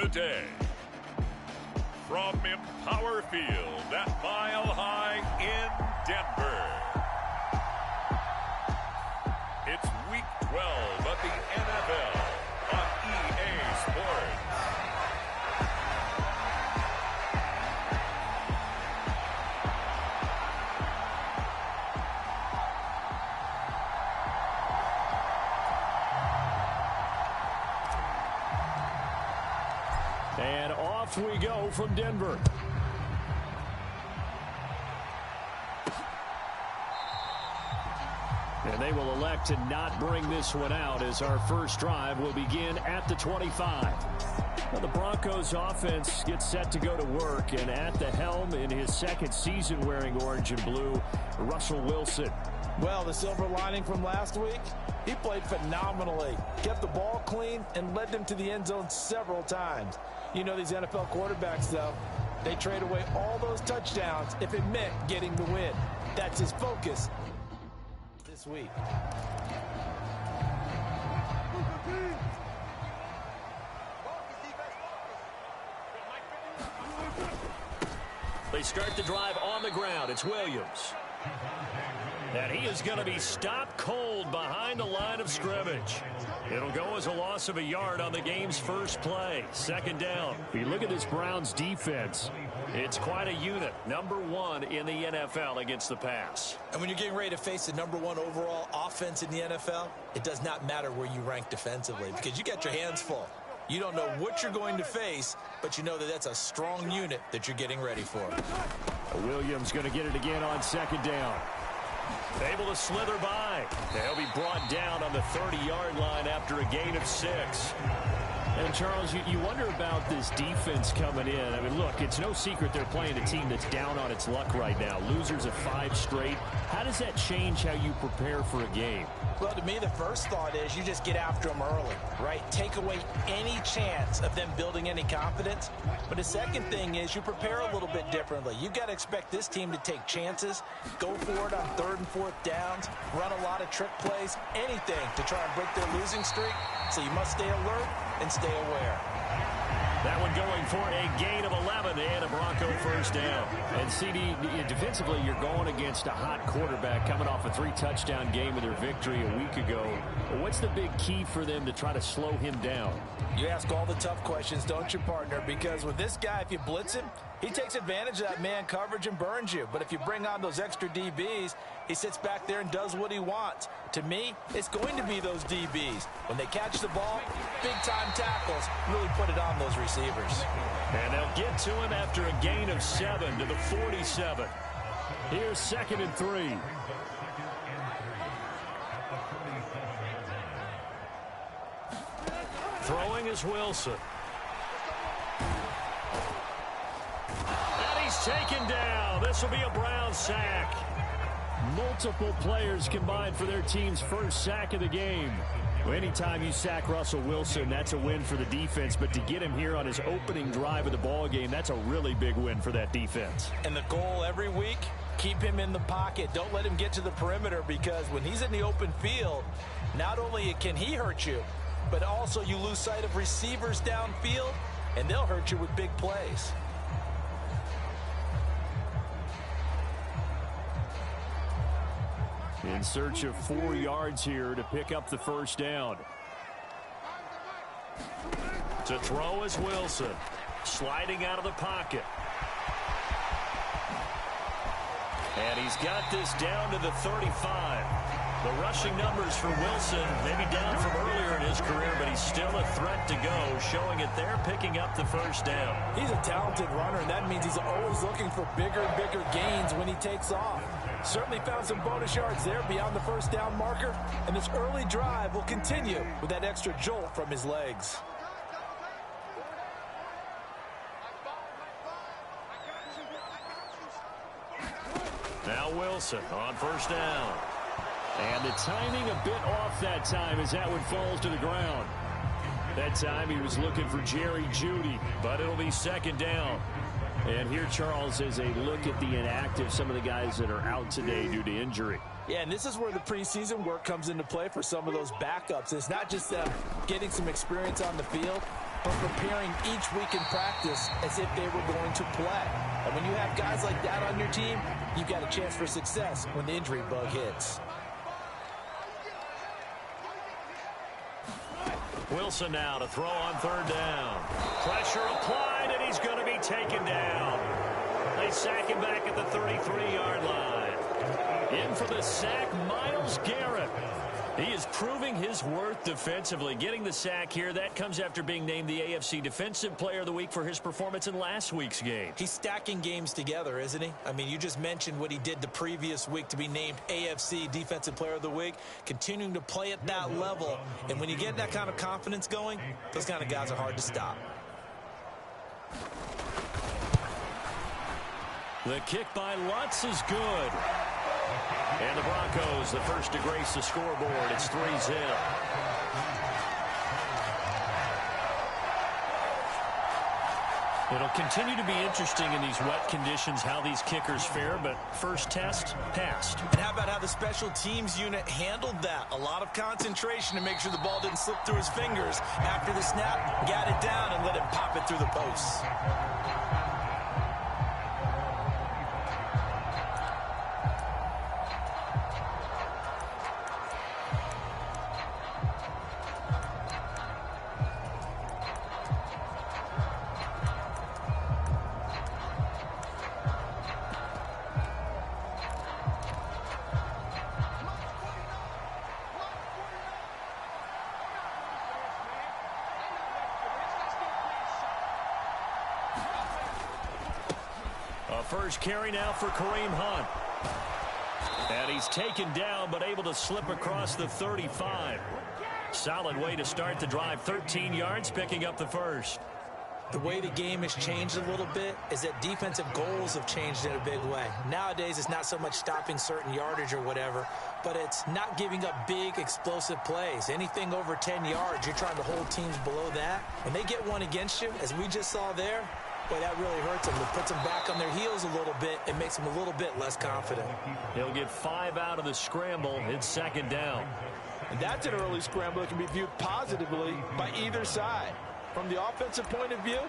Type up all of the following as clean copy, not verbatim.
today. From Empower Field at Mile High in Denver. It's Week 12 of the NFL on EA Sports. And off we go from Denver. And they will elect to not bring this one out as our first drive will begin at the 25. Now the Broncos offense gets set to go to work, and at the helm in his second season wearing orange and blue, Russell Wilson. Well, the silver lining from last week, he played phenomenally, kept the ball clean, and led them to the end zone several times. You know these NFL quarterbacks, though, they trade away all those touchdowns if it meant getting the win. That's his focus this week. They start the drive on the ground. It's Williams. And he is going to be stopped cold behind the line of scrimmage. It'll go as a loss of a yard on the game's first play. Second down. If you look at this Browns defense, it's quite a unit. Number one in the NFL against the pass. And when you're getting ready to face the number one overall offense in the NFL, it does not matter where you rank defensively because you got your hands full. You don't know what you're going to face, but you know that that's a strong unit that you're getting ready for. Williams going to get it again on second down. Able to slither by. They'll be brought down on the 30-yard line after a gain of 6. And, Charles, you wonder about this defense coming in. I mean, look, it's no secret they're playing a team that's down on its luck right now. Losers of 5 straight. How does that change how you prepare for a game? Well, to me, the first thought is you just get after them early, right? Take away any chance of them building any confidence. But the second thing is you prepare a little bit differently. You've got to expect this team to take chances, go for it on 3rd and 4th downs, run a lot of trick plays, anything to try and break their losing streak. So you must stay alert and stay aware. That one going for a gain of 11 and a Bronco first down. And CD, defensively, you're going against a hot quarterback coming off a 3-touchdown game with their victory a week ago. What's the big key for them to try to slow him down? You ask all the tough questions, don't you, partner? Because with this guy, if you blitz him, he takes advantage of that man coverage and burns you. But if you bring on those extra DBs, he sits back there and does what he wants. To me, it's going to be those DBs. When they catch the ball, big-time tackles really put it on those receivers. And they'll get to him after a gain of 7 to the 47. Here's 2nd and 3. Throwing is Wilson. And he's taken down. This will be a Brown sack. Multiple players combined for their team's first sack of the game. Well, anytime you sack Russell Wilson, that's a win for the defense. But to get him here on his opening drive of the ball game, that's a really big win for that defense. And the goal every week, keep him in the pocket. Don't let him get to the perimeter because when he's in the open field, not only can he hurt you, but also you lose sight of receivers downfield, and they'll hurt you with big plays. In search of 4 yards here to pick up the first down. To throw is Wilson. Sliding out of the pocket. And he's got this down to the 35. The rushing numbers for Wilson maybe down from earlier in his career, but he's still a threat to go, showing it there, picking up the first down. He's a talented runner, and that means he's always looking for bigger and bigger gains when he takes off. Certainly found some bonus yards there beyond the first down marker, and this early drive will continue with that extra jolt from his legs. Now Wilson on first down. And the timing a bit off that time as that one falls to the ground. That time he was looking for Jerry Jeudy, but it'll be second down. And here, Charles, is a look at the inactive, some of the guys that are out today due to injury. Yeah, and this is where the preseason work comes into play for some of those backups. It's not just them getting some experience on the field, from preparing each week in practice as if they were going to play. And when you have guys like that on your team, you've got a chance for success when the injury bug hits. Wilson now to throw on third down. Pressure applied, and he's going to be taken down. They sack him back at the 33-yard line. In for the sack, Myles Garrett. He is proving his worth defensively. Getting the sack here, that comes after being named the AFC Defensive Player of the Week for his performance in last week's game. He's stacking games together, isn't he? I mean, you just mentioned what he did the previous week to be named AFC Defensive Player of the Week, continuing to play at that level. And when you get that kind of confidence going, those kind of guys are hard to stop. The kick by Lutz is good. And the Broncos, the first to grace the scoreboard. It's 3-0. It'll continue to be interesting in these wet conditions how these kickers fare, but first test, passed. And how about how the special teams unit handled that? A lot of concentration to make sure the ball didn't slip through his fingers. After the snap, got it down and let him pop it through the posts. First carry now for Kareem Hunt. And he's taken down, but able to slip across the 35. Solid way to start the drive. 13 yards, picking up the first. The way the game has changed a little bit is that defensive goals have changed in a big way. Nowadays, it's not so much stopping certain yardage or whatever, but it's not giving up big, explosive plays. Anything over 10 yards, you're trying to hold teams below that. When they get one against you, as we just saw there, boy, that really hurts them. It puts them back on their heels a little bit. It makes them a little bit less confident. He'll get 5 out of the scramble. It's second down. And that's an early scramble that can be viewed positively by either side. From the offensive point of view,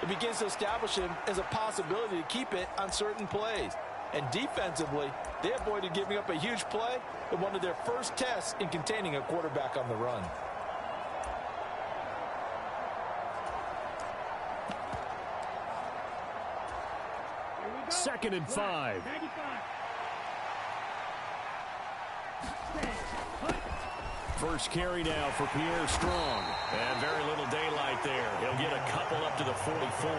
it begins to establish him as a possibility to keep it on certain plays. And defensively, they avoided giving up a huge play in one of their first tests in containing a quarterback on the run. Second and 5. First carry now for Pierre Strong. And very little daylight there. He'll get a couple up to the 44.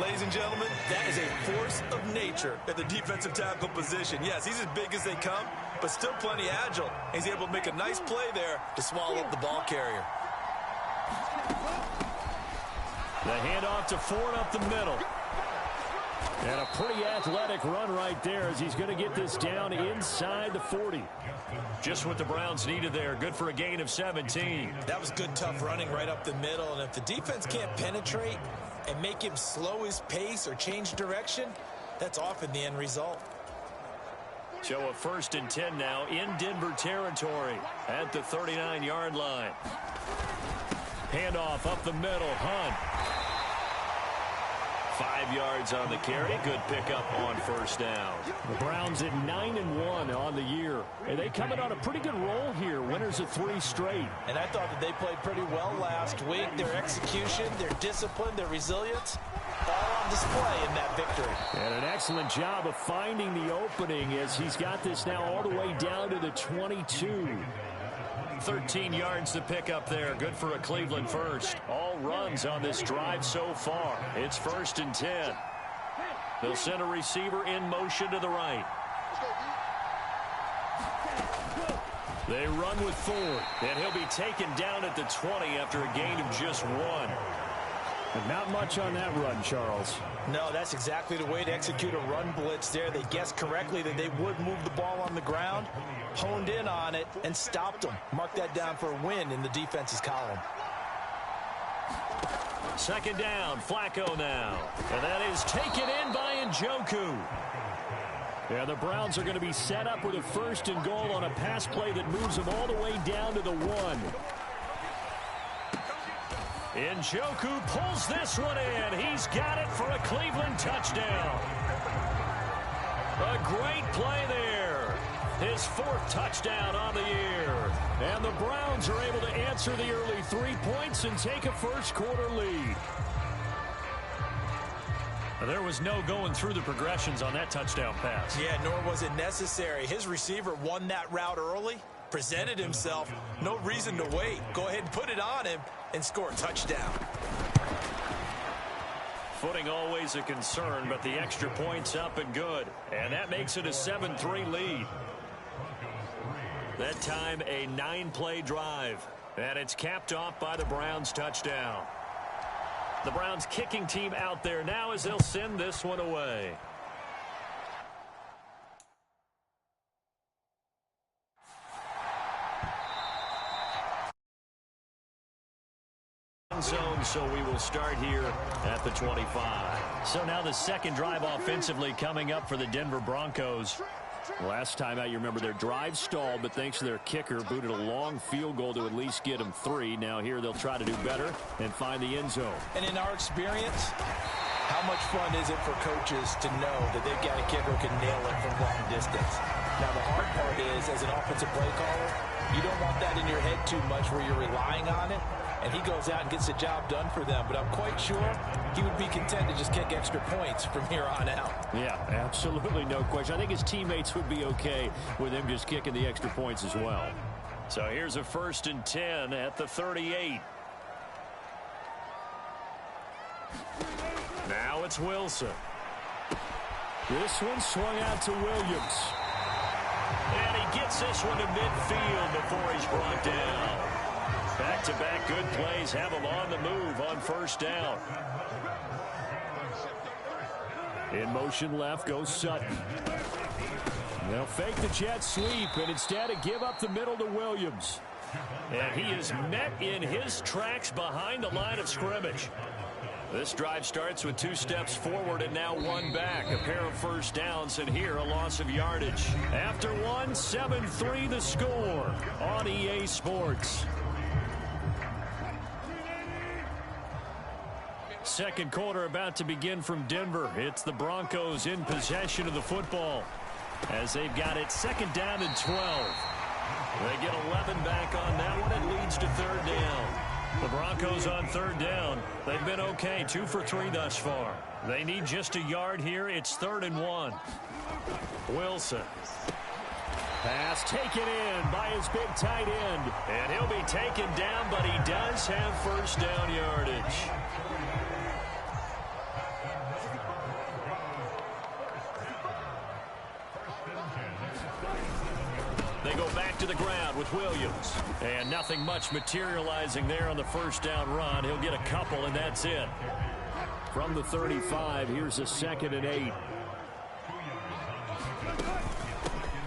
Ladies and gentlemen, that is a force of nature at the defensive tackle position. Yes, he's as big as they come, but still plenty agile. He's able to make a nice play there to swallow up the ball carrier. The handoff to Ford up the middle. And a pretty athletic run right there as he's going to get this down inside the 40. Just what the Browns needed there. Good for a gain of 17. That was good, tough running right up the middle. And if the defense can't penetrate and make him slow his pace or change direction, that's often the end result. So a first and 10 now in Denver territory at the 39-yard line. Handoff up the middle. Hunt. 5 yards on the carry. Good pickup on first down. The Browns at 9-1 on the year. And they coming on a pretty good roll here. Winners of 3 straight. And I thought that they played pretty well last week. Their execution, their discipline, their resilience, all on display in that victory. And an excellent job of finding the opening as he's got this now all the way down to the 22. 13 yards to pick up there. Good for a Cleveland first. All runs on this drive so far. It's first and 10. They'll send a receiver in motion to the right. They run with Ford, and he'll be taken down at the 20 after a gain of just 1. And not much on that run, Charles. No, that's exactly the way to execute a run blitz there. They guessed correctly that they would move the ball on the ground, honed in on it, and stopped them. Mark that down for a win in the defense's column. Second down, Flacco now. And that is taken in by Njoku. Yeah, the Browns are going to be set up with a first and goal on a pass play that moves them all the way down to the 1. Njoku pulls this one in. He's got it for a Cleveland touchdown. A great play there. His 4th touchdown on the year. And the Browns are able to answer the early 3 points and take a first-quarter lead. There was no going through the progressions on that touchdown pass. Yeah, nor was it necessary. His receiver won that route early, presented himself. No reason to wait. Go ahead and put it on him and score a touchdown. Footing always a concern, but the extra point's up and good. And that makes it a 7-3 lead. That time a 9-play drive. And it's capped off by the Browns touchdown. The Browns kicking team out there now as they'll send this one away. Zone, so we will start here at the 25. So now the second drive offensively coming up for the Denver Broncos. Last time out, you remember their drive stalled, but thanks to their kicker, booted a long field goal to at least get them 3. Now here they'll try to do better and find the end zone. And in our experience, how much fun is it for coaches to know that they've got a kicker who can nail it from long distance? Now the hard part is, as an offensive play caller, you don't want that in your head too much where you're relying on it. And he goes out and gets the job done for them. But I'm quite sure he would be content to just kick extra points from here on out. Yeah, absolutely no question. I think his teammates would be okay with him just kicking the extra points as well. So here's a 1st and 10 at the 38. Now it's Wilson. This one swung out to Williams. And he gets this one to midfield before he's brought down. Back-to-back good plays have him on the move on 1st down. In motion left goes Sutton. They'll fake the jet sweep and instead give up the middle to Williams. And he is met in his tracks behind the line of scrimmage. This drive starts with 2 steps forward and now 1 back. A pair of 1st downs, and here a loss of yardage. After 1, 7-3 the score on EA Sports. Second quarter about to begin from Denver. It's the Broncos in possession of the football as they've got it 2nd down and 12. They get 11 back on that one. It leads to 3rd down. The Broncos on 3rd down. They've been okay, 2 for 3 thus far. They need just a yard here. It's 3rd and 1. Wilson. Pass taken in by his big tight end. And he'll be taken down, but he does have 1st down yardage. They go back to the ground with Williams. And nothing much materializing there on the 1st down run. He'll get a couple, and that's it. From the 35, here's a 2nd and 8.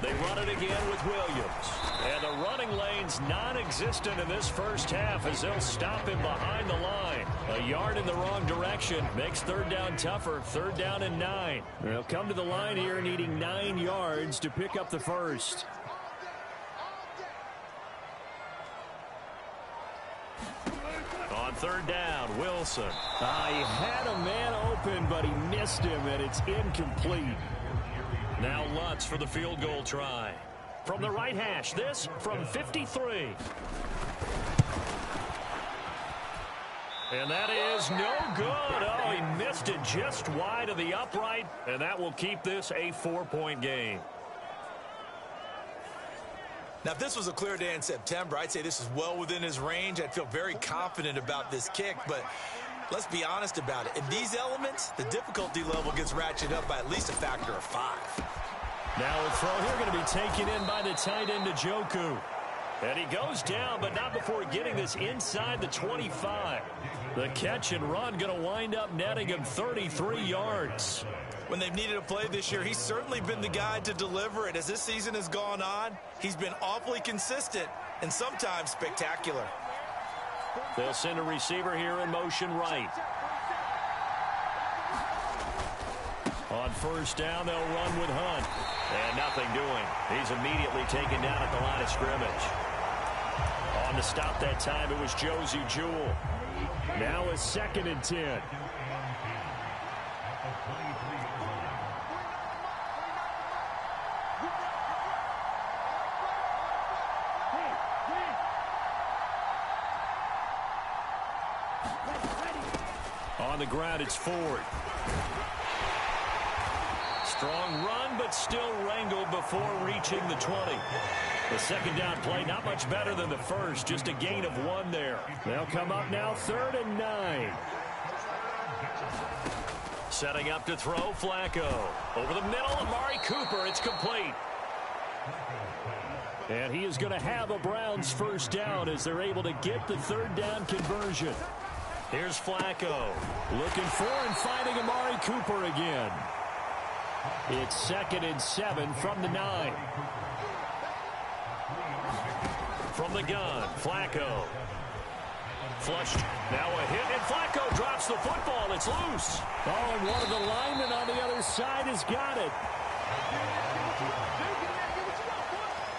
They run it again with Williams. And the running lane's non-existent in this first half as they'll stop him behind the line. A yard in the wrong direction makes 3rd down tougher. 3rd down and 9. They'll come to the line here needing 9 yards to pick up the first. On 3rd down, Wilson. He had a man open, but he missed him, and it's incomplete. Now Lutz for the field goal try. From the right hash, this from 53. And that is no good. Oh, he missed it just wide of the upright, and that will keep this a 4-point game. Now, if this was a clear day in September, I'd say this is well within his range. I'd feel very confident about this kick, but let's be honest about it. In these elements, the difficulty level gets ratcheted up by at least a factor of 5. Now a throw here going to be taken in by the tight end Njoku. And he goes down, but not before getting this inside the 25. The catch and run going to wind up netting him 33 yards. When they've needed a play this year, he's certainly been the guy to deliver it. As this season has gone on, he's been awfully consistent and sometimes spectacular. They'll send a receiver here in motion right. On 1st down, they'll run with Hunt. And nothing doing. He's immediately taken down at the line of scrimmage. On to stop that time, it was Josie Jewell. Now a 2nd and 10. On the ground, it's Ford. Strong run, but still wrangled before reaching the 20. The 2nd down play, not much better than the first, just a gain of 1 there. They'll come up now 3rd and 9. Setting up to throw, Flacco. Over the middle, Amari Cooper, it's complete. And he is going to have a Browns 1st down as they're able to get the 3rd down conversion. Here's Flacco. Looking for and finding Amari Cooper again. It's 2nd and 7 from the 9. From the gun, Flacco. Flushed. Now a hit, and Flacco drops the football. It's loose. Oh, and one of the linemen on the other side has got it.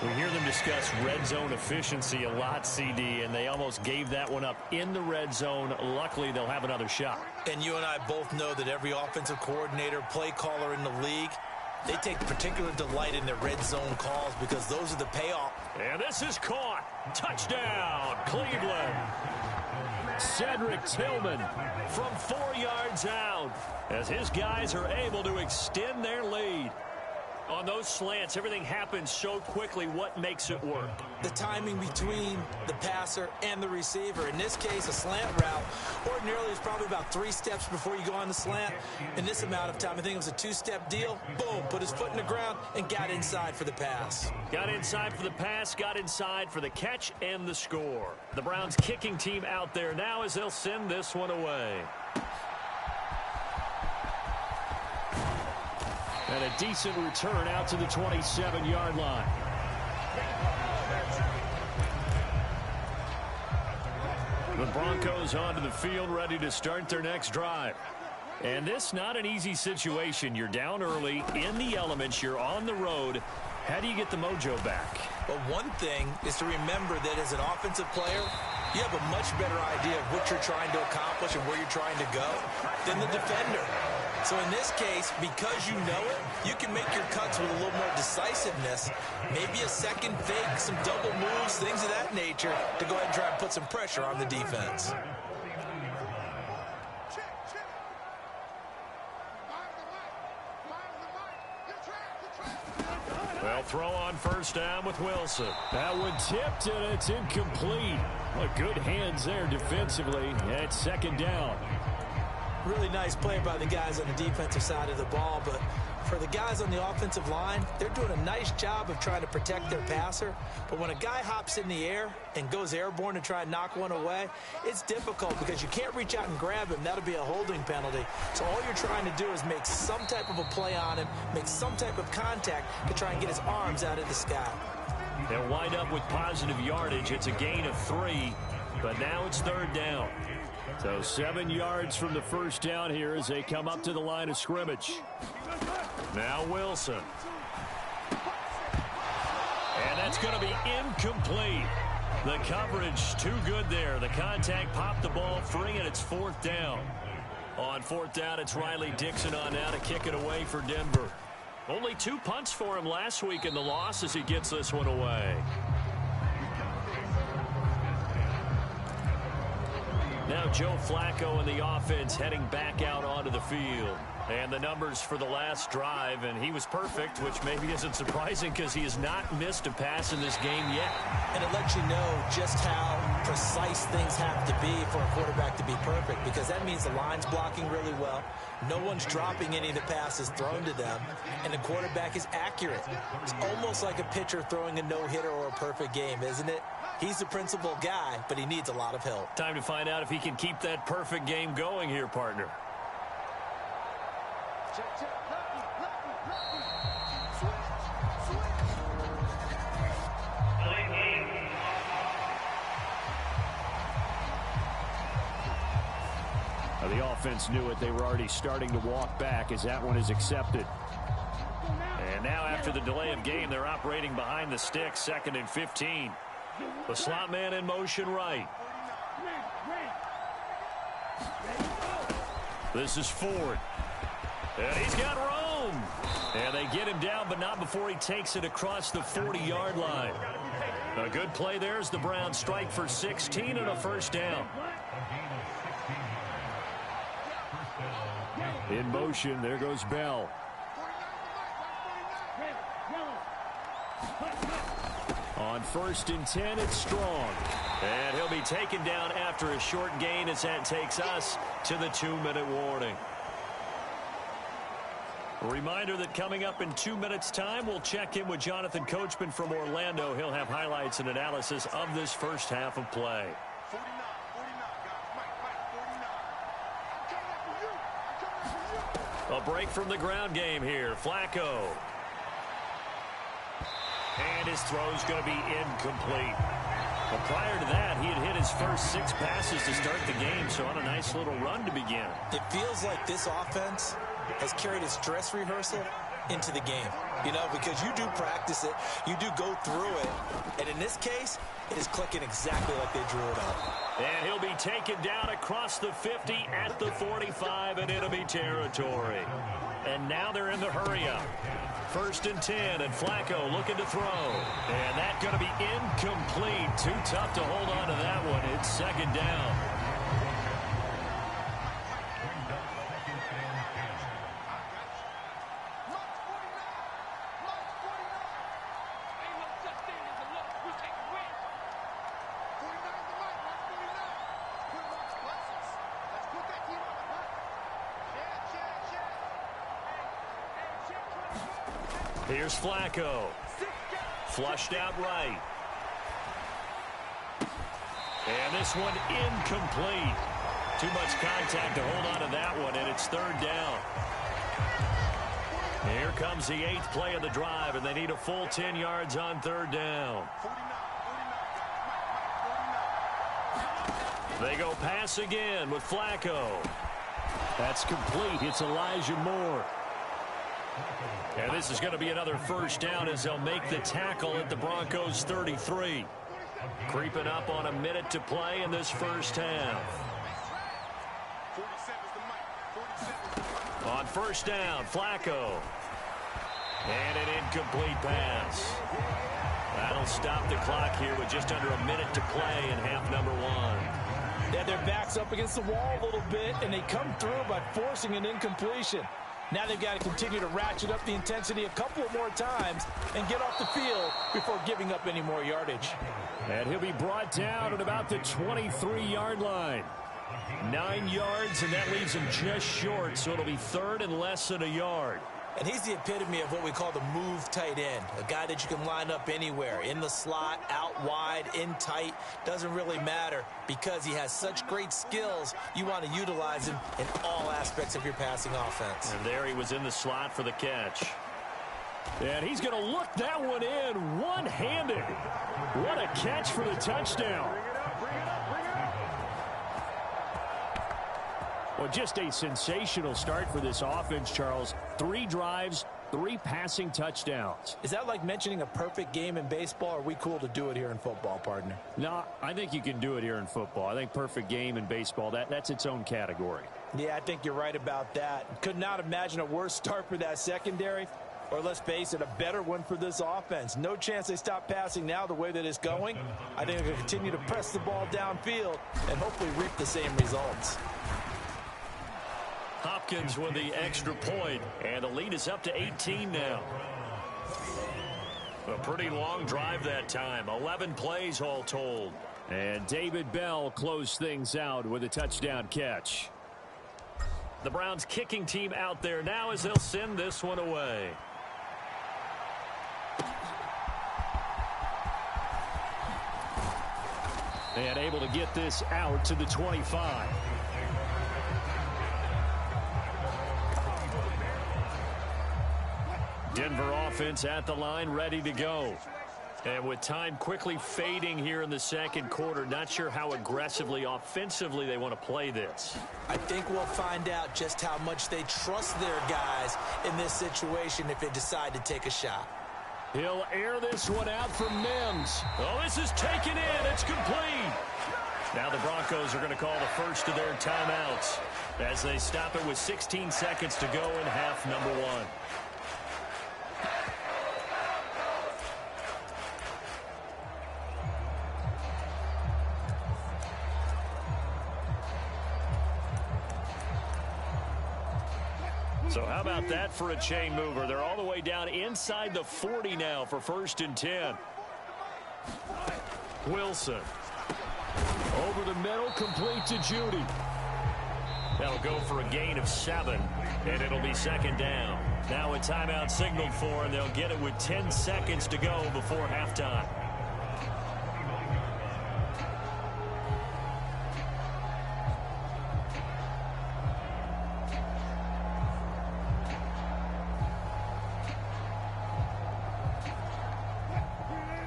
We hear them discuss red zone efficiency a lot, CD, and they almost gave that one up in the red zone. Luckily, they'll have another shot. And you and I both know that every offensive coordinator, play caller in the league, they take particular delight in their red zone calls because those are the payoff. And this is caught. Touchdown, Cleveland. Cedric Tillman from 4 yards out as his guys are able to extend their lead. On those slants, everything happens so quickly. What makes it work? The timing between the passer and the receiver. In this case, a slant route ordinarily is probably about 3 steps before you go on the slant. In this amount of time, I think it was a 2-step deal. Boom, put his foot in the ground and got inside for the pass. Got inside for the pass, got inside for the catch and the score. The Browns kicking team out there now as they'll send this one away. And a decent return out to the 27-yard line. The Broncos onto the field, ready to start their next drive. And this not an easy situation. You're down early, in the elements, you're on the road. How do you get the mojo back? Well, one thing is to remember that as an offensive player, you have a much better idea of what you're trying to accomplish and where you're trying to go than the defender. So in this case, because you know it, you can make your cuts with a little more decisiveness. Maybe a second fake, some double moves, things of that nature to go ahead and try and put some pressure on the defense. Well, throw on 1st down with Wilson. That one tipped, and it's incomplete. Well, good hands there defensively. At 2nd down. Really nice play by the guys on the defensive side of the ball, but for the guys on the offensive line, they're doing a nice job of trying to protect their passer. But when a guy hops in the air and goes airborne to try and knock one away, it's difficult because you can't reach out and grab him. That'll be a holding penalty. So all you're trying to do is make some type of a play on him, make some type of contact to try and get his arms out of the sky. They'll wind up with positive yardage. It's a gain of 3, but now it's 3rd down. So 7 yards from the 1st down here as they come up to the line of scrimmage. Now Wilson. And that's going to be incomplete. The coverage too good there. The contact popped the ball free, and it's 4th down. On 4th down, it's Riley Dixon on now to kick it away for Denver. Only 2 punts for him last week in the loss as he gets this one away. Now Joe Flacco and the offense heading back out onto the field. And the numbers for the last drive, and he was perfect, which maybe isn't surprising because he has not missed a pass in this game yet. And it lets you know just how precise things have to be for a quarterback to be perfect, because that means the line's blocking really well. No one's dropping any of the passes thrown to them, and the quarterback is accurate. It's almost like a pitcher throwing a no-hitter or a perfect game, isn't it? He's the principal guy, but he needs a lot of help. Time to find out if he can keep that perfect game going here, partner. The offense knew it. They were already starting to walk back as that one is accepted. And now after the delay of game, they're operating behind the sticks, 2nd and 15. The slot man in motion right. This is Ford. And he's got room. And they get him down, but not before he takes it across the 40-yard line. A good play there as the Browns strike for 16 and a first down. In motion, there goes Bell. On 1st and 10, it's Strong. And he'll be taken down after a short gain as that takes us to the 2-minute warning. A reminder that coming up in 2 minutes' time, we'll check in with Jonathan Coachman from Orlando. He'll have highlights and analysis of this first half of play. A break from the ground game here. Flacco. And his throw's going to be incomplete. But prior to that, he had hit his first 6 passes to start the game, so on a nice little run to begin. It feels like this offense has carried its dress rehearsal into the game. You know, because you do practice it, you do go through it, and in this case, it is clicking exactly like they drew it up. And he'll be taken down across the 50 at the 45 in enemy territory. And now they're in the hurry-up. 1st and 10, and Flacco looking to throw. And that's going to be incomplete. Too tough to hold on to that one. It's 2nd down. Here's Flacco. Flushed out right. And this one incomplete. Too much contact to hold on to that one, and it's 3rd down. Here comes the 8th play of the drive, and they need a full 10 yards on 3rd down. They go pass again with Flacco. That's complete. It's Elijah Moore. And this is going to be another first down as they'll make the tackle at the Broncos 33. Creeping up on a minute to play in this first half. On 1st down, Flacco. And an incomplete pass. That'll stop the clock here with just under a minute to play in half number 1. Yeah, their back's up against the wall a little bit, and they come through by forcing an incompletion. Now they've got to continue to ratchet up the intensity a couple of more times and get off the field before giving up any more yardage. And he'll be brought down at about the 23-yard line. 9 yards, and that leaves him just short, so it'll be 3rd and less than a yard. And he's the epitome of what we call the move tight end, a guy that you can line up anywhere, in the slot, out wide, in tight, doesn't really matter because he has such great skills. You want to utilize him in all aspects of your passing offense. And there he was in the slot for the catch. And he's going to look that one in one-handed. What a catch for the touchdown. Well, just a sensational start for this offense, Charles. 3 drives, 3 passing touchdowns. Is that like mentioning a perfect game in baseball? Or are we cool to do it here in football, partner? No, I think you can do it here in football. I think perfect game in baseball, that's its own category. Yeah, I think you're right about that. Could not imagine a worse start for that secondary. Or let's face it, a better one for this offense. No chance they stop passing now the way that it's going. I think they're going to continue to press the ball downfield and hopefully reap the same results. Hopkins with the extra point, and the lead is up to 18 now. A pretty long drive that time, 11 plays all told. And David Bell closed things out with a touchdown catch. The Browns kicking team out there now as they'll send this one away. And able to get this out to the 25. Denver offense at the line, ready to go. And with time quickly fading here in the second quarter, not sure how aggressively, offensively they want to play this. I think we'll find out just how much they trust their guys in this situation if they decide to take a shot. He'll air this one out for Mims. Oh, this is taken in. It's complete. Now the Broncos are going to call the first of their timeouts as they stop it with 16 seconds to go in half number one. So how about that for a chain mover? They're all the way down inside the 40 now for 1st and 10. Wilson. Over the middle, complete to Judy. That'll go for a gain of 7, and it'll be 2nd down. Now a timeout signaled for, and they'll get it with 10 seconds to go before halftime.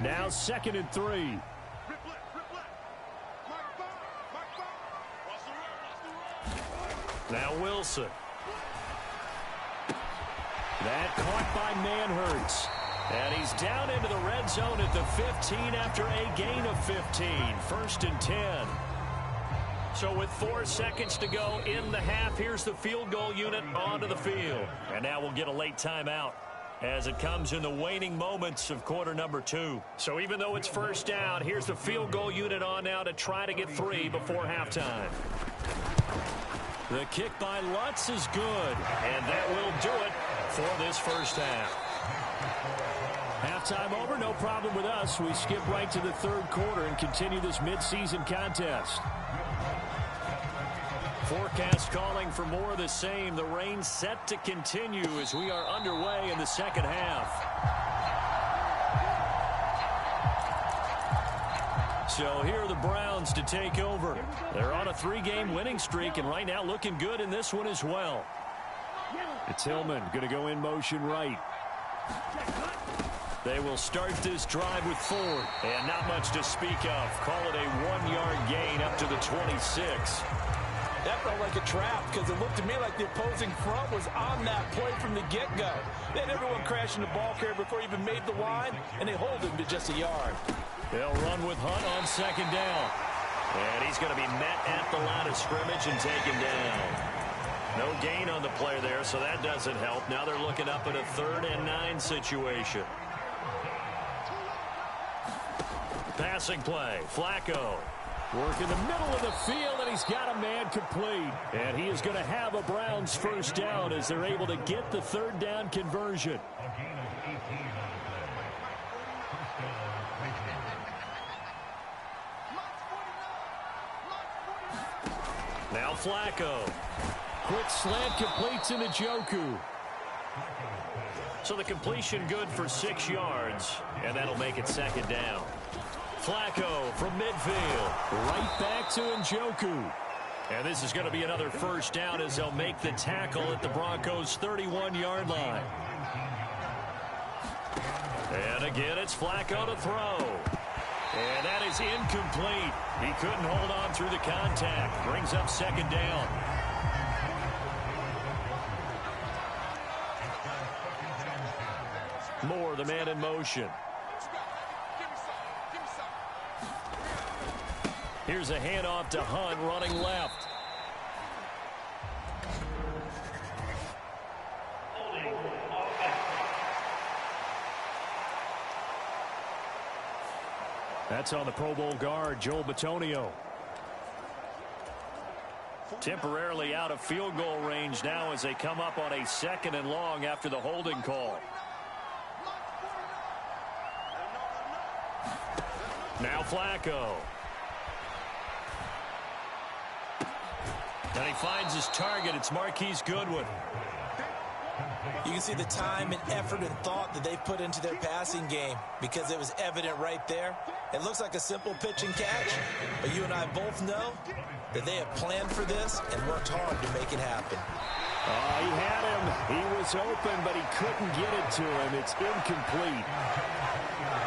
Now 2nd and 3. Now Wilson. That caught by Manhurts. And he's down into the red zone at the 15 after a gain of 15. 1st and 10. So with 4 seconds to go in the half, here's the field goal unit onto the field. And now we'll get a late timeout as it comes in the waning moments of quarter number 2. So even though it's 1st down, here's the field goal unit on now to try to get 3 before halftime. The kick by Lutz is good, and that will do it for this 1st half. Halftime over, no problem with us. We skip right to the 3rd quarter and continue this midseason contest. Forecast calling for more of the same. The rain set to continue as we are underway in the 2nd half. So here are the Browns to take over. They're on a 3-game winning streak, and right now looking good in this one as well. It's Hillman going to go in motion right. They will start this drive with Ford. And not much to speak of. Call it a 1-yard gain up to the 26. That felt like a trap because it looked to me like the opposing front was on that play from the get-go. They had everyone crashing the ball carrier before he even made the line, and they hold him to just a yard. They'll run with Hunt on 2nd down. And he's going to be met at the line of scrimmage and taken down. No gain on the play there, so that doesn't help. Now they're looking up at a 3rd and 9 situation. Passing play, Flacco. Work in the middle of the field, and he's got a man complete. And he is going to have a Browns 1st down as they're able to get the 3rd down conversion. Now Flacco. Quick slant completes into Njoku. So the completion good for 6 yards, and that'll make it 2nd down. Flacco from midfield. Right back to Njoku. And this is going to be another 1st down as they'll make the tackle at the Broncos' 31-yard line. And again, it's Flacco to throw. And that is incomplete. He couldn't hold on through the contact. Brings up 2nd down. Moore, the man in motion. Here's a handoff to Hunt running left. That's on the Pro Bowl guard, Joel Bitonio. Temporarily out of field goal range now as they come up on a 2nd and long after the holding call. Now Flacco. And he finds his target. It's Marquise Goodwin. You can see the time and effort and thought that they've put into their passing game because it was evident right there. It looks like a simple pitch and catch, but you and I both know that they have planned for this and worked hard to make it happen. He had him. He was open, but he couldn't get it to him. It's incomplete.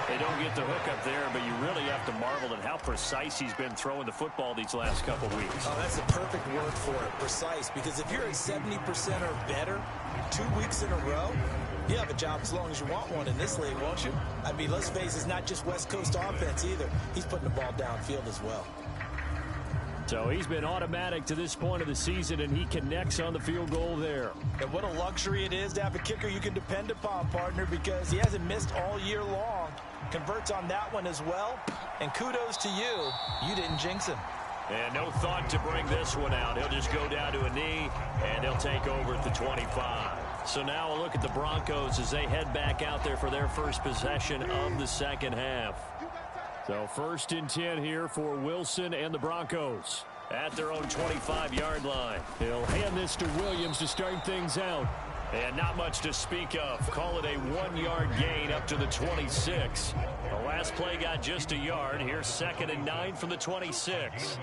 They don't get the hook up there, but you really have to marvel at how precise he's been throwing the football these last couple weeks. Oh, that's the perfect word for it, precise, because if you're at 70% or better 2 weeks in a row, you have a job as long as you want one in this league, won't you? I mean, let's face it, it's not just West Coast offense either. He's putting the ball downfield as well. So he's been automatic to this point of the season, and he connects on the field goal there. And what a luxury it is to have a kicker you can depend upon, partner, because he hasn't missed all year long. Converts on that one as well. And kudos to you. You didn't jinx him. And no thought to bring this one out. He'll just go down to a knee, and he'll take over at the 25. So now a look at the Broncos as they head back out there for their first possession of the second half. So 1st and 10 here for Wilson and the Broncos. At their own 25-yard line. He'll hand this to Williams to start things out. And not much to speak of. Call it a 1-yard gain up to the 26. The last play got just a yard. Here's 2nd and 9 from the 26.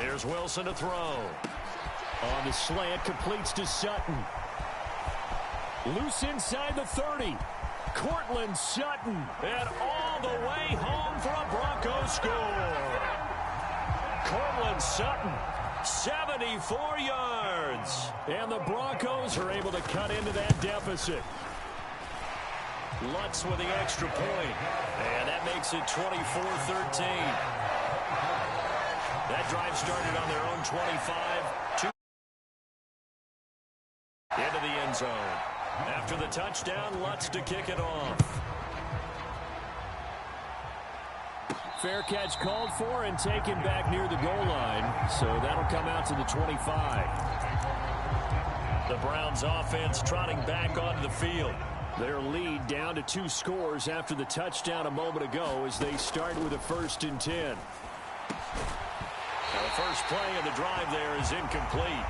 Here's Wilson to throw. On the slant, completes to Sutton. Loose inside the 30. Cortland Sutton. And all the way home for a Broncos score. Cortland Sutton, 74 yards. And the Broncos are able to cut into that deficit. Lutz with the extra point. And that makes it 24-13. That drive started on their own 25. Into the end zone. After the touchdown, Lutz to kick it off. Fair catch called for and taken back near the goal line. So that'll come out to the 25. The Browns offense trotting back onto the field. Their lead down to 2 scores after the touchdown a moment ago as they start with a 1st and 10. The first play of the drive there is incomplete.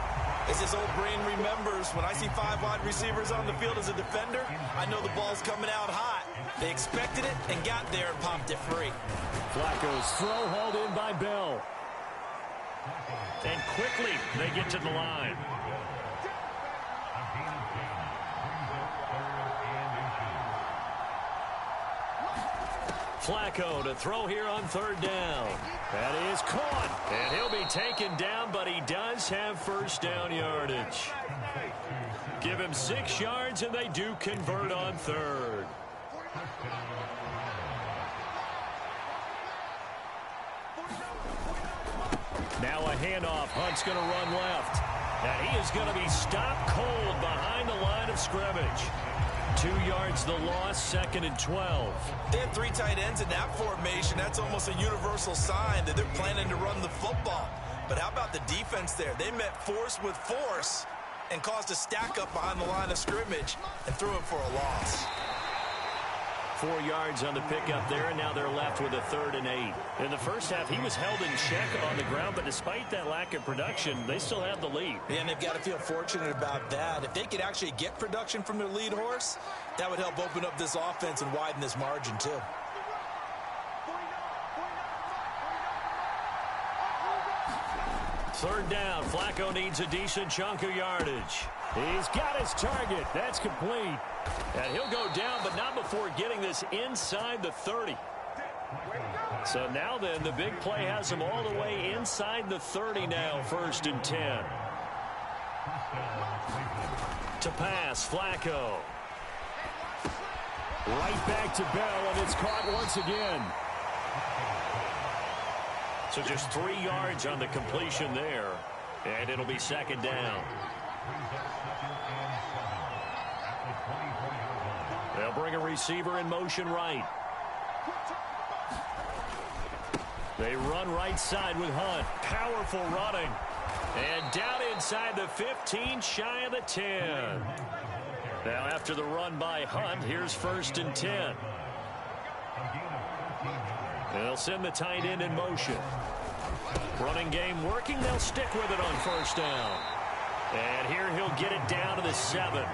As this old brain remembers, when I see 5 wide receivers on the field as a defender, I know the ball's coming out hot. They expected it and got there and popped it free. Flacco's throw hauled in by Bell. And quickly they get to the line. Flacco to throw here on 3rd down. That is caught. And he'll be taken down, but he does have 1st down yardage. Give him 6 yards, and they do convert on 3rd. Now a handoff. Hunt's going to run left. And he is going to be stopped cold behind the line of scrimmage. 2 yards the loss, 2nd and 12. They have 3 tight ends in that formation. That's almost a universal sign that they're planning to run the football. But how about the defense there? They met force with force and caused a stack up behind the line of scrimmage and threw it for a loss. 4 yards on the pickup there, and now they're left with a 3rd and 8. In the first half, he was held in check on the ground, but despite that lack of production, they still have the lead. Yeah, and they've got to feel fortunate about that. If they could actually get production from their lead horse, that would help open up this offense and widen this margin, too. Third down. Flacco needs a decent chunk of yardage. He's got his target. That's complete. And he'll go down, but not before getting this inside the 30. So now then, the big play has him all the way inside the 30 now, 1st and 10. To pass, Flacco. Right back to Bell, and it's caught once again. So just 3 yards on the completion there, and it'll be 2nd down. They'll bring a receiver in motion right. They run right side with Hunt. Powerful running. And down inside the 15, shy of the 10. Now after the run by Hunt, here's 1st and 10. They'll send the tight end in motion. Running game working. They'll stick with it on 1st down. And here he'll get it down to the 7.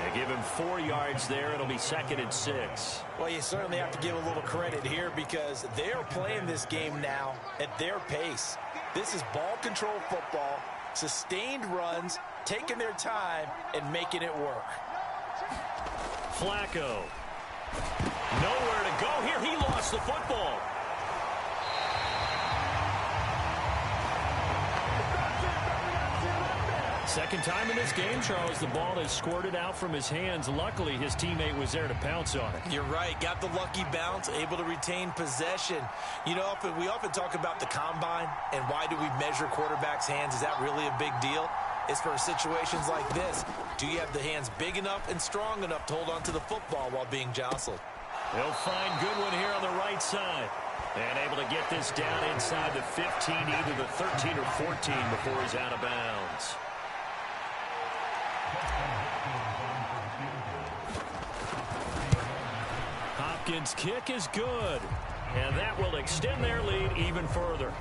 They give him 4 yards there. It'll be 2nd and 6. Well, you certainly have to give a little credit here because they're playing this game now at their pace. This is ball control football, sustained runs, taking their time, and making it work. Flacco. Nowhere to go here. He lost the football. Second time in this game, Charles, the ball has squirted out from his hands. Luckily, his teammate was there to pounce on it. You're right. Got the lucky bounce, able to retain possession. You know, we often talk about the combine and why do we measure quarterbacks' hands. Is that really a big deal? It's for situations like this. Do you have the hands big enough and strong enough to hold on to the football while being jostled? He'll find Goodwin here on the right side. And able to get this down inside the 15, either the 13 or 14 before he's out of bounds. Hopkins' kick is good. And that will extend their lead even further.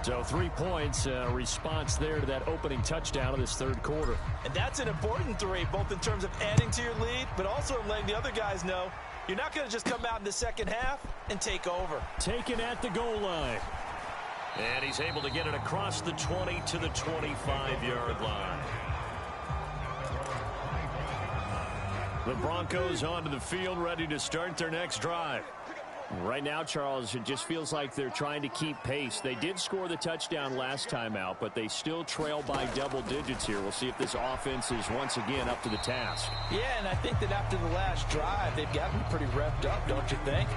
So 3 points, response there to that opening touchdown of this third quarter. And that's an important 3, both in terms of adding to your lead, but also in letting the other guys know you're not going to just come out in the second half and take over. Taken at the goal line. And he's able to get it across the 20 to the 25-yard line. The Broncos onto the field, ready to start their next drive. Right now, Charles, it just feels like they're trying to keep pace. They did score the touchdown last time out, but they still trail by double digits here. We'll see if this offense is once again up to the task. Yeah, and I think that after the last drive, they've gotten pretty revved up, don't you think?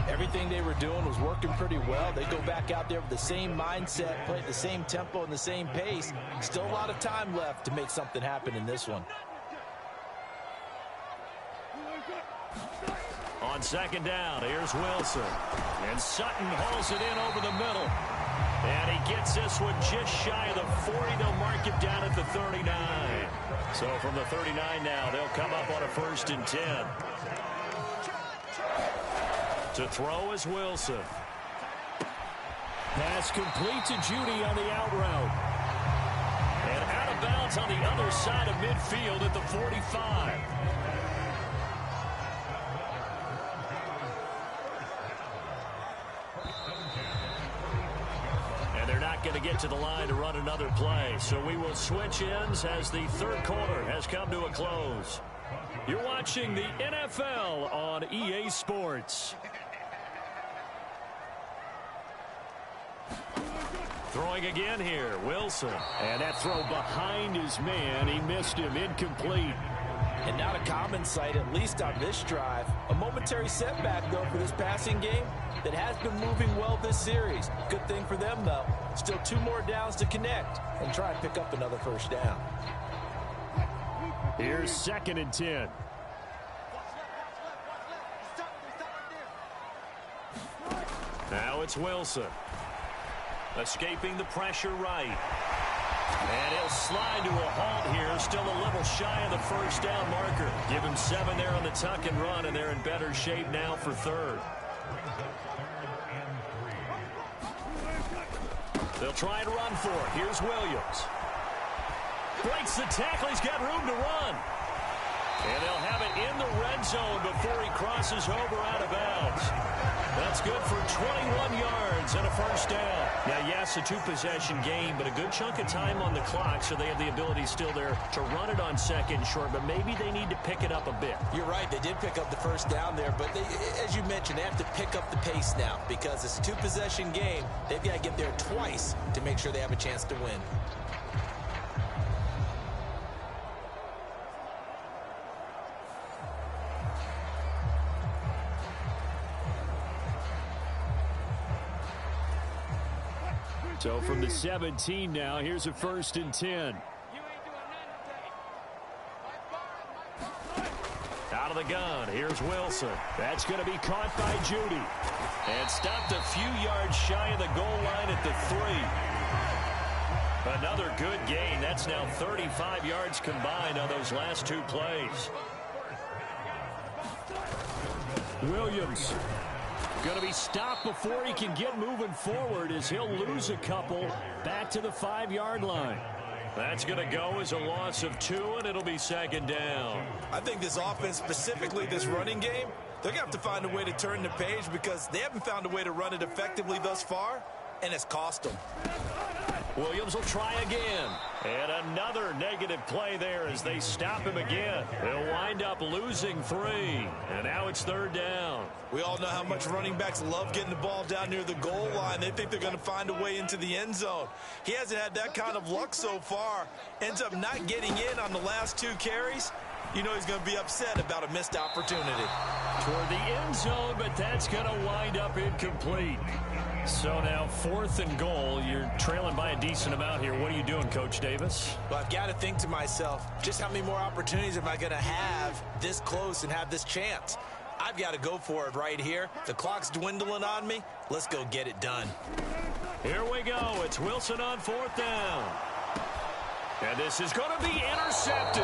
Everything they were doing was working pretty well. They go back out there with the same mindset, play at the same tempo and the same pace. Still a lot of time left to make something happen in this one. On second down, here's Wilson. And Sutton hauls it in over the middle. And he gets this one just shy of the 40. They'll mark it down at the 39. So from the 39 now, they'll come up on a 1st and 10. To throw is Wilson. Pass complete to Judy on the out route. And out of bounds on the other side of midfield at the 45. Going to get to the line to run another play. So we will switch ends as the third quarter has come to a close. You're watching the NFL on EA Sports. Throwing again here, Wilson. And that throw behind his man. He missed him, incomplete. And not a common sight, at least on this drive. A momentary setback, though, for this passing game that has been moving well this series. Good thing for them, though. Still 2 more downs to connect and try and pick up another 1st down. Here's 2nd and 10. Now it's Wilson. Escaping the pressure right. And he'll slide to a halt here. Still a little shy of the 1st down marker. Give him 7 there on the tuck and run, and they're in better shape now for 3rd. They'll try and run for it. Here's Williams. Breaks the tackle. He's got room to run. And they'll have it in the red zone before he crosses over out of bounds. That's good for 21 yards and a 1st down. Now, yes, a 2-possession game, but a good chunk of time on the clock, so they have the ability still there to run it on 2nd and short, but maybe they need to pick it up a bit. You're right. They did pick up the 1st down there, but they, as you mentioned, they have to pick up the pace now because it's a 2-possession game. They've got to get there twice to make sure they have a chance to win. So from the 17 now, here's a 1st and 10. Out of the gun, here's Wilson. That's going to be caught by Judy. And stopped a few yards shy of the goal line at the 3. Another good gain. That's now 35 yards combined on those last 2 plays. Williams going to be stopped before he can get moving forward as he'll lose a couple back to the 5-yard line. That's going to go as a loss of 2, and it'll be 2nd down. I think this offense, specifically this running game, they're going to have to find a way to turn the page because they haven't found a way to run it effectively thus far, and it's cost them. Williams will try again. And another negative play there as they stop him again. They'll wind up losing 3. And now it's 3rd down. We all know how much running backs love getting the ball down near the goal line. They think they're going to find a way into the end zone. He hasn't had that kind of luck so far. Ends up not getting in on the last 2 carries. You know he's going to be upset about a missed opportunity. Toward the end zone, but that's going to wind up incomplete. So now 4th and goal. You're trailing by a decent amount here. What are you doing, Coach Davis? Well, I've got to think to myself, just how many more opportunities am I going to have this close and have this chance? I've got to go for it right here. The clock's dwindling on me. Let's go get it done. Here we go. It's Wilson on 4th down. And this is going to be intercepted.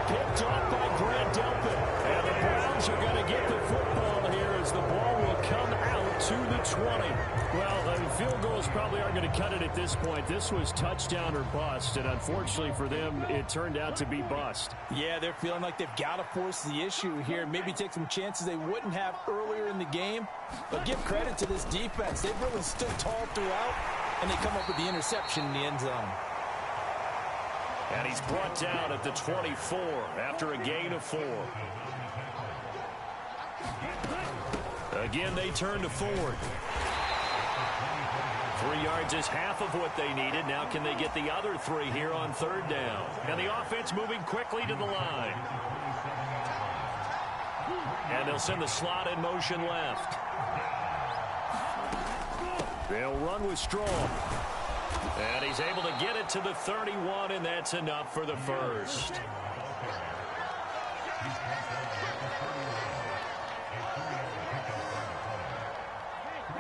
Picked off by Grant Delpit. And the Browns are going to get the football here as the ball will come out to the 20. Well, field goals probably aren't going to cut it at this point. This was touchdown or bust, and unfortunately for them, it turned out to be bust. Yeah, they're feeling like they've got to force the issue here. Maybe take some chances they wouldn't have earlier in the game. But give credit to this defense. They've really stood tall throughout, and they come up with the interception in the end zone. And he's brought down at the 24 after a gain of 4. Again, they turn to Ford. 3 yards is half of what they needed. Now can they get the other 3 here on 3rd down? And the offense moving quickly to the line. And they'll send the slot in motion left. They'll run with Strong. And he's able to get it to the 31, and that's enough for the first.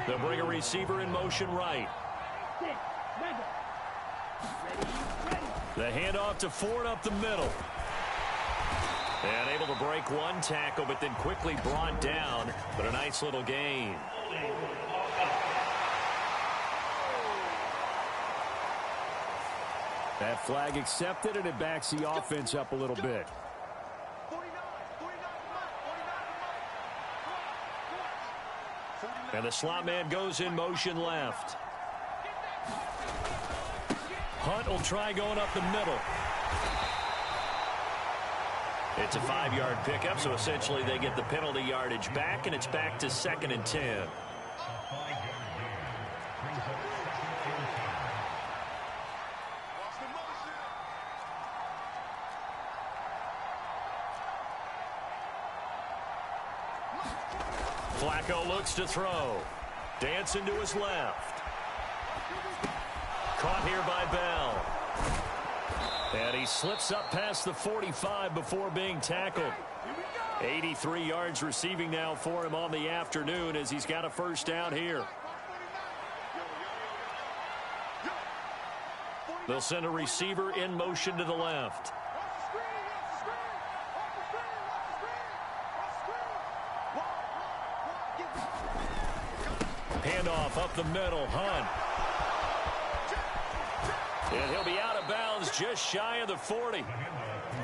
They'll bring a receiver in motion right. The handoff to Ford up the middle. And able to break 1 tackle, but then quickly brought down. But a nice little gain. That flag accepted, and it backs the offense up a little bit. And the slot man goes in motion left. Hunt will try going up the middle. It's a 5-yard pickup, so essentially they get the penalty yardage back, and it's back to 2nd and 10. Flacco looks to throw. Dancing to his left. Caught here by Bell. And he slips up past the 45 before being tackled. 83 yards receiving now for him on the afternoon as he's got a first down here. They'll send a receiver in motion to the left. Handoff up the middle. Hunt. And he'll be out of bounds just shy of the 40.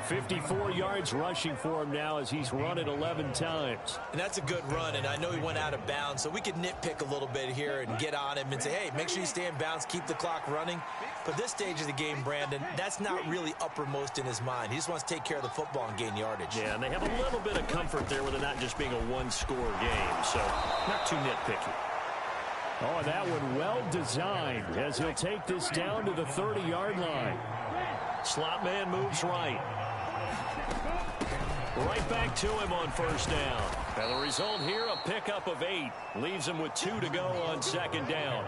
54 yards rushing for him now as he's run it 11 times. And that's a good run, and I know he went out of bounds, so we could nitpick a little bit here and get on him and say, hey, make sure you stay in bounds, keep the clock running. But this stage of the game, Brandon, that's not really uppermost in his mind. He just wants to take care of the football and gain yardage. Yeah, and they have a little bit of comfort there with it not just being a one-score game, so not too nitpicky. Oh, and that one well designed as he'll take this down to the 30-yard line. Slot man moves right. Right back to him on first down. And the result here, a pickup of 8. Leaves him with 2 to go on second down.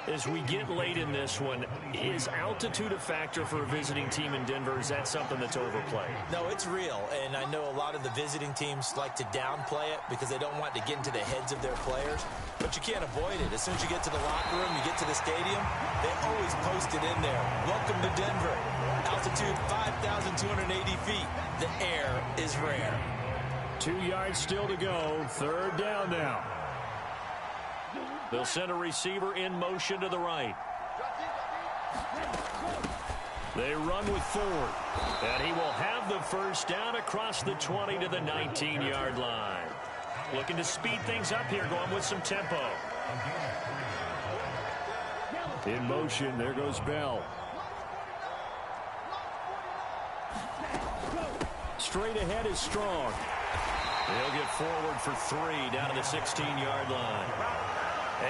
As we get late in this one, is altitude a factor for a visiting team in Denver? Is that something that's overplayed? No, it's real, and I know a lot of the visiting teams like to downplay it because they don't want to get into the heads of their players, but you can't avoid it. As soon as you get to the locker room, you get to the stadium, they always post it in there. Welcome to Denver. Altitude 5,280 feet. The air is rare. 2 yards still to go. Third down now. They'll send a receiver in motion to the right. They run with Ford. And he will have the first down across the 20 to the 19-yard line. Looking to speed things up here, going with some tempo. In motion, there goes Bell. Straight ahead is Strong. He'll get forward for 3 down to the 16-yard line.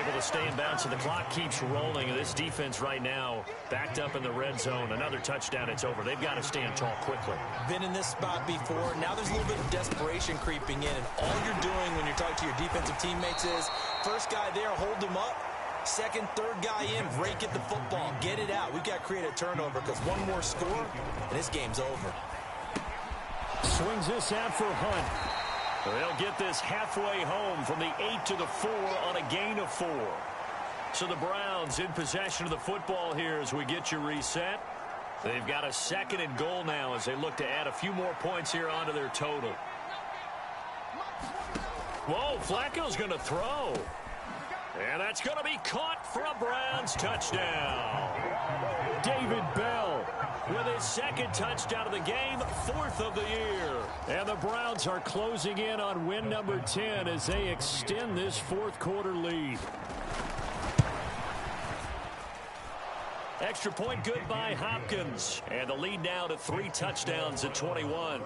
Able to stay in bounds, so the clock keeps rolling. And this defense right now backed up in the red zone. Another touchdown, it's over. They've got to stand tall quickly. Been in this spot before. Now there's a little bit of desperation creeping in. And all you're doing when you're talking to your defensive teammates is, first guy there, hold him up. Second, third guy in, break at the football. Get it out. We've got to create a turnover because one more score, and this game's over. Swings this out for Hunt. They'll get this halfway home from the 8 to the 4 on a gain of 4. So the Browns in possession of the football here as we get you reset. They've got a 2nd and goal now as they look to add a few more points here onto their total. Whoa, Flacco's going to throw. And that's going to be caught for a Browns touchdown. David Bell with his 2nd touchdown of the game, 4th of the year. And the Browns are closing in on win number 10 as they extend this 4th quarter lead. Extra point good by Hopkins. And the lead now to 3 touchdowns at 21.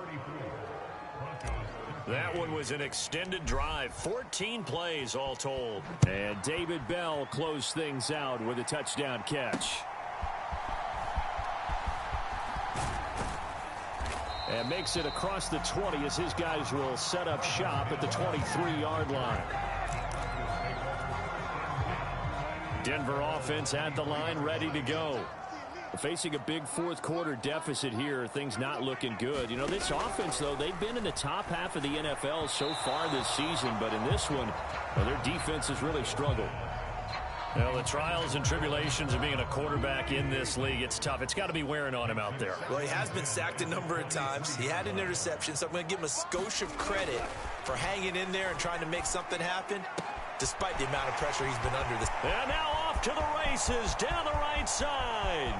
That one was an extended drive. 14 plays all told. And David Bell closed things out with a touchdown catch. And makes it across the 20 as his guys will set up shop at the 23-yard line. Denver offense at the line, ready to go. Facing a big 4th quarter deficit here, things not looking good. You know, this offense, though, they've been in the top half of the NFL so far this season, but in this one, well, their defense has really struggled. Well, the trials and tribulations of being a quarterback in this league, it's tough. It's got to be wearing on him out there. Well, he has been sacked a number of times. He had an interception, so I'm going to give him a skosh of credit for hanging in there and trying to make something happen, despite the amount of pressure he's been under this. And now off to the races down the right side.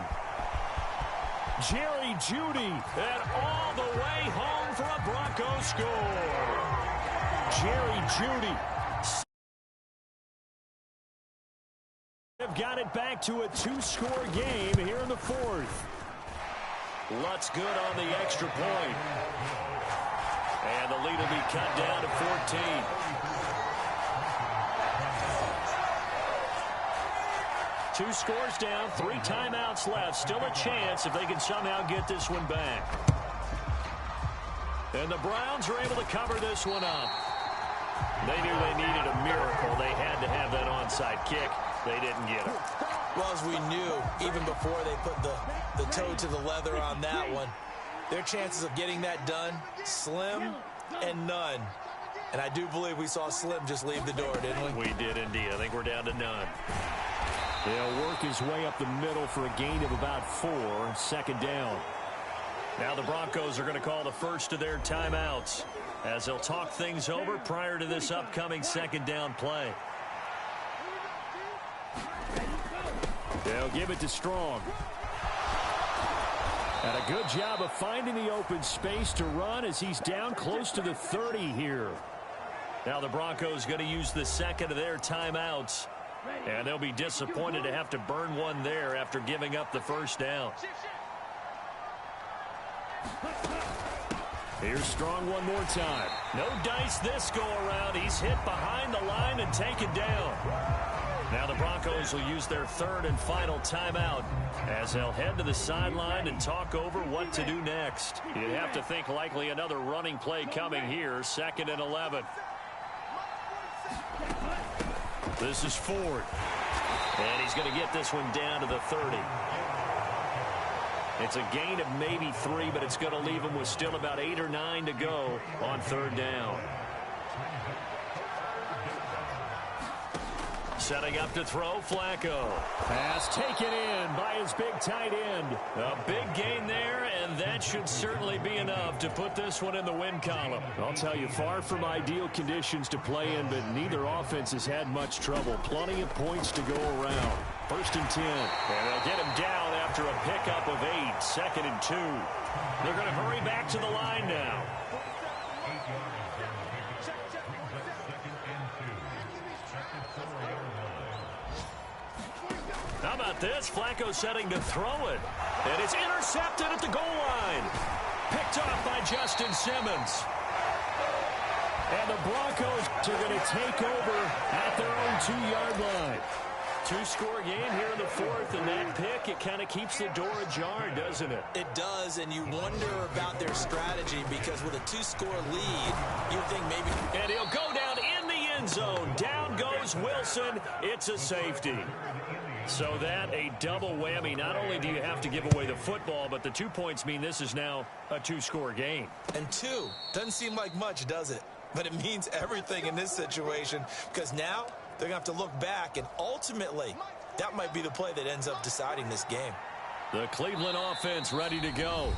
Jerry Jeudy. And all the way home for a Broncos score. Jerry Jeudy. They've got it back to a 2-score game here in the 4th. Lutz good on the extra point. And the lead will be cut down to 14. Two scores down, 3 timeouts left. Still a chance if they can somehow get this one back. And the Browns are able to cover this one up. They knew they needed a miracle. They had to have that onside kick. They didn't get it. Well, as we knew, even before they put the toe to the leather on that one, their chances of getting that done, slim and none. And I do believe we saw Slim just leave the door, didn't we? We did indeed. I think we're down to none. He'll work his way up the middle for a gain of about 4, 2nd down. Now the Broncos are going to call the first of their timeouts as they'll talk things over prior to this upcoming 2nd down play. They'll give it to Strong. And a good job of finding the open space to run as he's down close to the 30 here. Now the Broncos going to use the 2nd of their timeouts. And they'll be disappointed to have to burn one there after giving up the 1st down. Here's Strong one more time. No dice this go around. He's hit behind the line and taken down. Now the Broncos will use their 3rd and final timeout as they'll head to the sideline and talk over what to do next. You'd have to think likely another running play coming here, 2nd and 11. This is Ford. And he's going to get this one down to the 30. It's a gain of maybe 3, but it's going to leave him with still about 8 or 9 to go on 3rd down. Setting up to throw, Flacco. Pass taken in by his big tight end. A big gain there, and that should certainly be enough to put this one in the win column. I'll tell you, far from ideal conditions to play in, but neither offense has had much trouble. Plenty of points to go around. 1st and 10. And they'll get him down after a pickup of 8. 2nd and 2. They're going to hurry back to the line now. How about this? Flacco setting to throw it. And it's intercepted at the goal line. Picked off by Justin Simmons. And the Broncos are going to take over at their own 2-yard line. 2-score game here in the fourth, and that pick, it kind of keeps the door ajar, doesn't it? It does, and you wonder about their strategy because with a 2-score lead, you think maybe... And he'll go down in the end zone. Down goes Wilson. It's a safety. So that, a double whammy. Not only do you have to give away the football, but the 2 points mean this is now a 2-score game. And 2 doesn't seem like much, does it? But it means everything in this situation because now they're going to have to look back, and ultimately, that might be the play that ends up deciding this game. The Cleveland offense ready to go.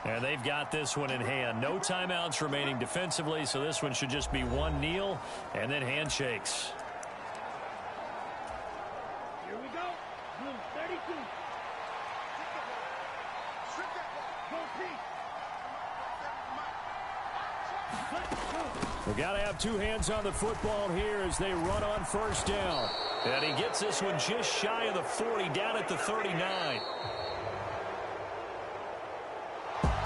And they've got this one in hand. No timeouts remaining defensively, so this one should just be one kneel and then handshakes. Here we go. Blue 32. We got to have two hands on the football here as they run on first down. And he gets this one just shy of the 40, down at the 39.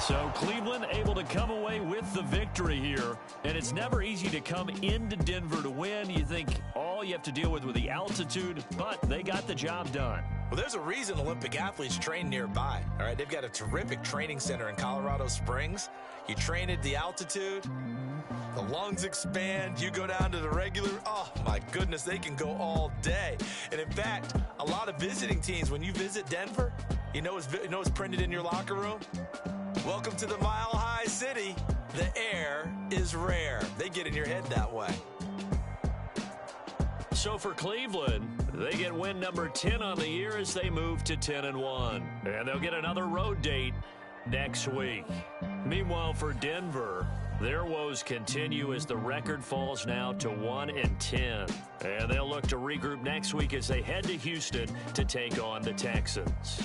So Cleveland able to come away with the victory here. And it's never easy to come into Denver to win. You think all you have to deal with the altitude, but they got the job done. Well, there's a reason Olympic athletes train nearby. All right, they've got a terrific training center in Colorado Springs. You train at the altitude, the lungs expand, you go down to the regular, oh my goodness, they can go all day. And in fact, a lot of visiting teams, when you visit Denver, you know what's printed in your locker room? Welcome to the Mile High City. The air is rare. They get in your head that way. So for Cleveland, they get win number 10 on the year as they move to 10-1. And they'll get another road date next week. Meanwhile, for Denver, their woes continue as the record falls now to 1-10. And they'll look to regroup next week as they head to Houston to take on the Texans.